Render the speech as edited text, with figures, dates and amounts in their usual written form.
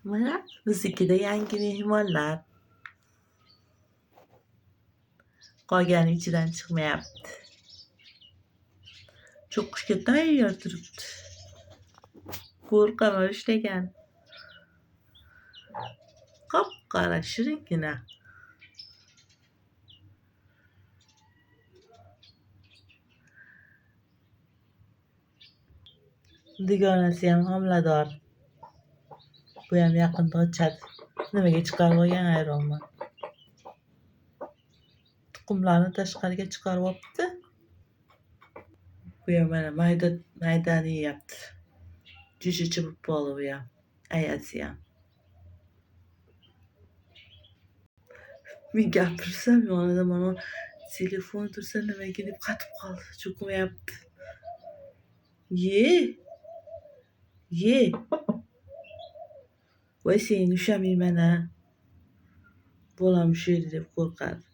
Mana biznikida yangi mehmonlar. Qolgani ichidan chiqmayapti. Cho'qqishga tayyor turibdi. Ko'rqama ushlagan. Qop-qora shirikkina. Dugonasi ham homilador. Bu ham yaqinda ochadi. Nimaga chiqarib olgan hayronman. Tuxumlarni tashqariga chiqarib olibdi. Bu ham mana maydani yeyapti. Jujichi bo'lib qoldi bu ham. Ayasi ham. Men gapirsam yonida mana telefon tursa nimaga deb qatib qoldi. Cho'kmayapti. Ye. Voy seni ushamayman-a. Bolam ushaydi deb qo'rqadi.